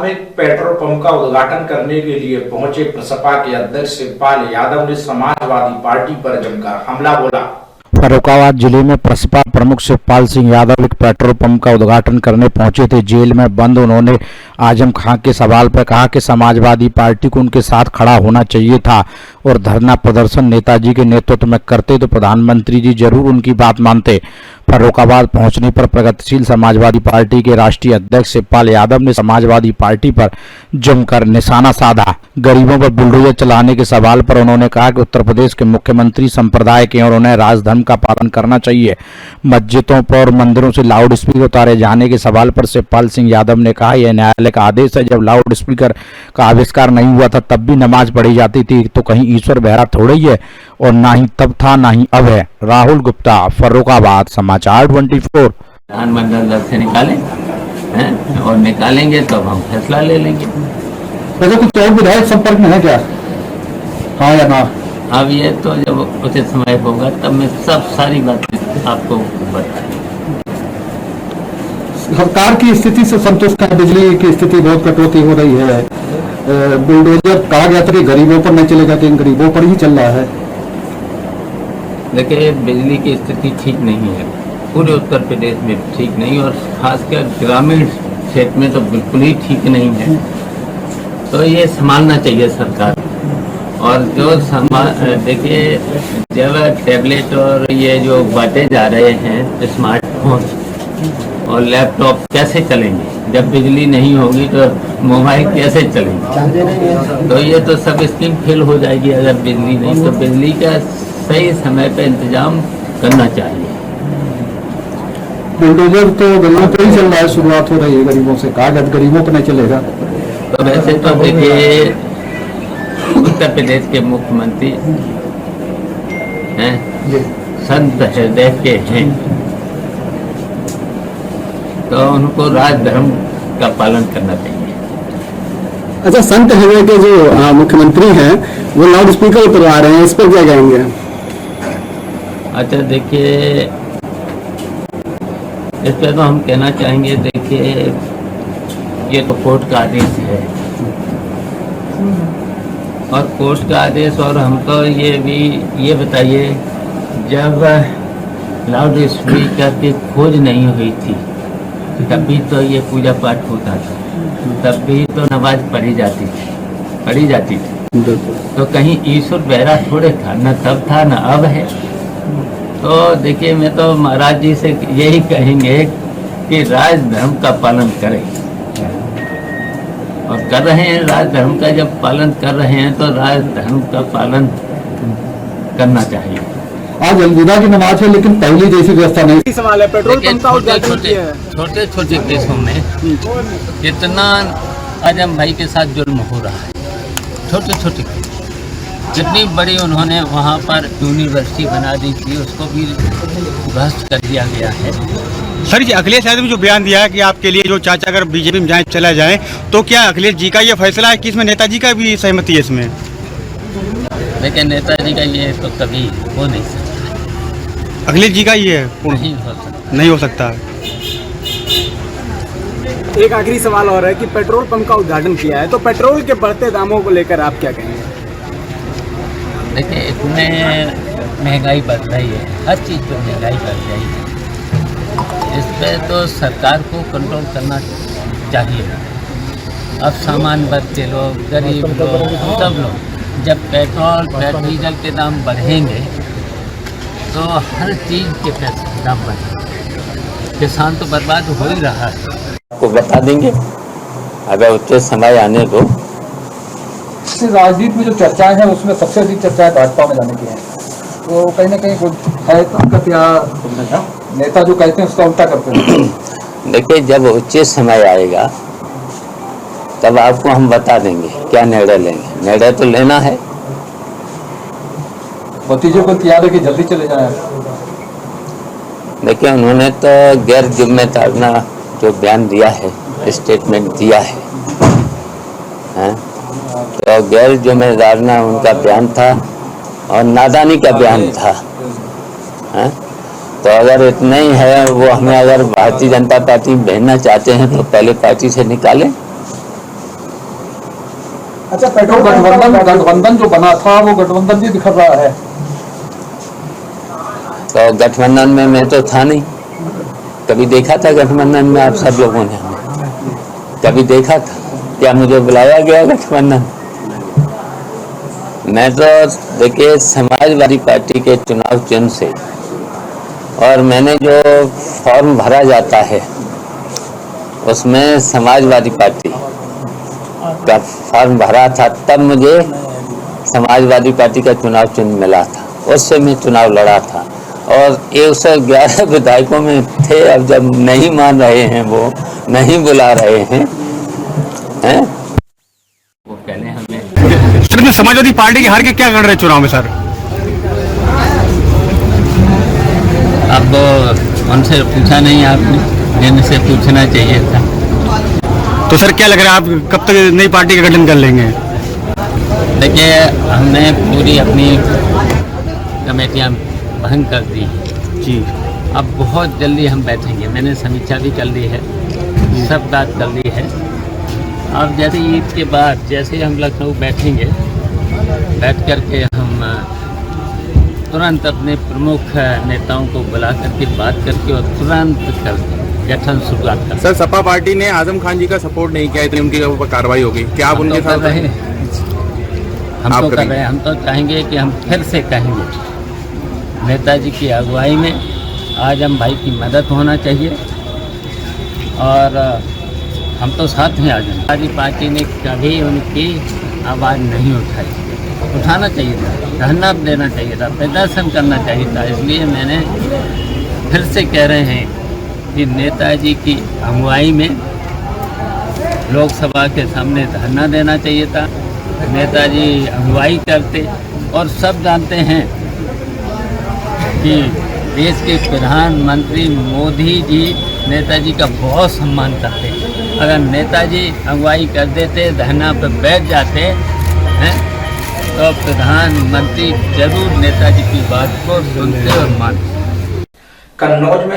में petrol pump का उद्घाटन करने के लिए पहुंचे प्रसपा के अध्यक्ष शिवपाल यादव ने समाजवादी पार्टी पर जमकर हमला बोला। फर्रुखाबाद जिले में प्रसपा प्रमुख शिवपाल सिंह यादव एक पेट्रोल पंप का उद्घाटन करने पहुंचे थे। जेल में बंद उन्होंने आजम खां के सवाल पर कहा कि समाजवादी पार्टी को उनके साथ खड़ा होना चाहिए था और धरना प्रदर्शन नेताजी के नेतृत्व में करते तो प्रधानमंत्री जी जरूर उनकी बात मानते। फर्रुखाबाद पहुंचने पर प्रगतिशील समाजवादी पार्टी के राष्ट्रीय अध्यक्ष शिवपाल यादव ने समाजवादी पार्टी पर जमकर निशाना साधा। गरीबों पर बुलडोजर चलाने के सवाल पर उन्होंने कहा कि उत्तर प्रदेश के मुख्यमंत्री संप्रदाय के और उन्हें राजधर्म का पालन करना चाहिए। मस्जिदों पर और मंदिरों से लाउड स्पीकर उतारे जाने के सवाल पर शिवपाल सिंह यादव ने कहा, यह न्यायालय का आदेश है। जब लाउड स्पीकर का आविष्कार नहीं हुआ था तब भी नमाज पढ़ी जाती थी, तो कहीं ईश्वर बहरा थोड़ा ही है, और ना ही तब था ना ही अब है। राहुल गुप्ता, फर्रुखाबाद, समाचार 24। विधानमंडल दल से निकालें हैं और निकालेंगे तब हम फैसला ले लेंगे। वैसे कुछ और विधायक संपर्क में है क्या? हाँ या ना? अब ये तो जब उचित समय होगा तब मैं सब सारी बातें आपको बताऊंगा। सरकार की स्थिति से संतुष्ट है? बिजली की स्थिति बहुत कटौती हो रही है। बुलडोजर कहा गया था कि गरीबों पर नहीं चलेगा, लेकिन गरीबों पर ही चल रहा है। देखिए, बिजली की स्थिति ठीक नहीं है, पूरे उत्तर प्रदेश में ठीक नहीं, और खासकर ग्रामीण क्षेत्र में तो बिल्कुल ही ठीक नहीं है। तो ये संभालना चाहिए सरकार। और जो देखिए, जब टैबलेट और ये जो बांटे जा रहे हैं स्मार्टफोन और लैपटॉप कैसे चलेंगे? जब बिजली नहीं होगी तो मोबाइल कैसे चलेंगे? तो ये तो सब स्कीम फेल हो जाएगी अगर बिजली नहीं। तो बिजली का सही समय पे इंतजाम करना चाहिए। बुलडोजर तो गरीबों पर ही चल रहा है, शुरुआत हो रही है गरीबों से, कहा गरीबों पर नहीं चलेगा। तो वैसे तो देखिए, उत्तर प्रदेश के मुख्यमंत्री हैं, संत हृदय के हैं, तो उनको राजधर्म का पालन करना चाहिए। अच्छा, संत हृदय के जो मुख्यमंत्री हैं वो लाउड स्पीकर उतरवा रहे हैं, इस पर क्या कहेंगे? अच्छा, देखिए, इस पर तो हम कहना चाहेंगे, देखिए ये तो कोर्ट का आदेश है और कोर्ट का आदेश, और हमको ये बताइए, जब लाउड स्पीकर की खोज नहीं हुई थी तब भी तो ये पूजा पाठ होता था, तब भी तो नमाज पढ़ी जाती थी। तो कहीं ईश्वर बहरा थोड़े था, न तब था न अब है। तो देखिए, मैं तो महाराज जी से यही कहेंगे कि राजधर्म का पालन करें, और कर रहे हैं राजधर्म का। जब पालन कर रहे हैं तो राजधर्म का पालन करना चाहिए। आज अलविदा की नमाज है, लेकिन पहली जैसी व्यवस्था नहीं। सवाल है, पेट्रोल पंप का उद्घाटन किया है। छोटे छोटे देशों में कितना आजम भाई के साथ जुल्म हो रहा है, छोटे छोटे। जितनी बड़ी उन्होंने वहाँ पर यूनिवर्सिटी बना दी थी, उसको भी ध्वस्त कर दिया गया है। सर जी, अखिलेश यादव ने जो बयान दिया है कि आपके लिए जो चाचा अगर बीजेपी में जाए चला जाए, तो क्या अखिलेश जी का ये फैसला है कि इसमें नेताजी का भी सहमति है इसमें? लेकिन नेताजी का ये तो कभी हो नहीं सकता। अखिलेश जी का ये नहीं हो सकता। एक आखिरी सवाल और है कि पेट्रोल पंप का उद्घाटन किया है, तो पेट्रोल के बढ़ते दामों को लेकर आप क्या कहेंगे? देखिए, इतने महंगाई बढ़ रही है, हर चीज़ पर महंगाई बढ़ रही है। इस पर तो सरकार को कंट्रोल करना चाहिए। अब सामान्य वर्ग के लोग, गरीब लोग, सब लोग, जब पेट्रोल डीजल के दाम बढ़ेंगे तो हर चीज़ के दाम बढ़ेंगे। किसान तो बर्बाद हो ही रहा है। आपको बता देंगे अगर उतने समय आने दो। राजनीति में जो चर्चाएं हैं उसमें सबसे अधिक चर्चाएं भाजपा में जाने की है, तो कहीं ना कहीं है क्या नेता जो कहते हैं उसका उल्टा करते हैं? देखिए, जब उचित समय आएगा तब आपको हम बता देंगे क्या निर्णय लेंगे। निर्णय तो लेना है। भतीजे को तैयार है कि जल्दी चले जाए? देखिए, उन्होंने तो गैर जिम्मेदाराना जो बयान दिया है, स्टेटमेंट दिया है, तो गैर जिम्मेदाराना उनका बयान था और नादानी का बयान था। तो अगर इतना ही है, वो हमें अगर भारतीय जनता पार्टी भेजना चाहते हैं तो पहले पार्टी से निकालें, अच्छा, पेट्रोल गठबंधन जो बना था वो गठबंधन भी बिखर रहा है। तो गठबंधन में मैं तो था नहीं, कभी देखा था गठबंधन में आप सब लोगों ने कभी देखा था? क्या मुझे बुलाया गया गठबंधन? मैं तो देखिए समाजवादी पार्टी के चुनाव चिन्ह से, और मैंने जो फॉर्म भरा जाता है उसमें समाजवादी पार्टी का फॉर्म भरा था, तब मुझे समाजवादी पार्टी का चुनाव चिन्ह मिला था, उससे मैं चुनाव लड़ा था और 111 विधायकों में थे। अब जब नहीं मान रहे हैं, वो नहीं बुला रहे हैं, वो कहने हमें। सर, में समाजवादी पार्टी के हार के क्या कर रहे चुनाव में सर? अब उनसे पूछा नहीं आपने, जिनसे पूछना चाहिए था। तो सर क्या लग रहा है, आप कब तक नई पार्टी का गठन कर लेंगे? देखिए, हमने पूरी अपनी कमेटियां भंग कर दी जी। अब बहुत जल्दी हम बैठेंगे, मैंने समीक्षा भी कर ली है, सब बात कर ली है। अब जैसे ईद के बाद जैसे हम लखनऊ बैठेंगे, बैठ कर के हम तुरंत अपने प्रमुख नेताओं को बुला करके बात करके और तुरंत कर गठन शुरुआत कर। सर, सपा पार्टी ने आजम खान जी का सपोर्ट नहीं किया, इतनी उनकी ऊपर कार्रवाई होगी, क्या आप उनके साथ रहे? हम तो कर रहे हैं, हम तो चाहेंगे कि हम फिर से कहेंगे नेताजी की अगुवाई में आजम भाई की मदद होना चाहिए, और हम तो साथ हैं। आजम पार्टी ने कभी उनकी आवाज़ नहीं उठाई, उठाना चाहिए था, धरना देना चाहिए था, प्रदर्शन करना चाहिए था। इसलिए मैंने फिर से कह रहे हैं कि नेताजी की अगुवाई में लोकसभा के सामने धरना देना चाहिए था। नेताजी अगुवाई करते, और सब जानते हैं कि देश के प्रधानमंत्री मोदी जी नेताजी का बहुत सम्मान करते। अगर नेताजी अगुवाई कर देते, धरना पर बैठ जाते हैं, तो प्रधानमंत्री जरूर नेताजी की बात को सुनते और मानते। कन्नौज में